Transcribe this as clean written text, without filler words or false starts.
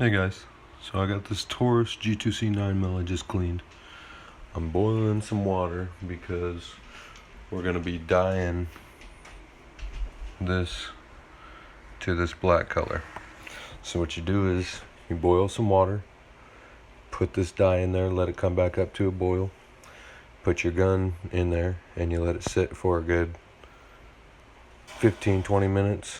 Hey guys, so I got this Taurus G2C 9mm I just cleaned. I'm boiling some water because we're going to be dyeing this to this black color. So what you do is you boil some water, put this dye in there, let it come back up to a boil, put your gun in there and you let it sit for a good 15-20 minutes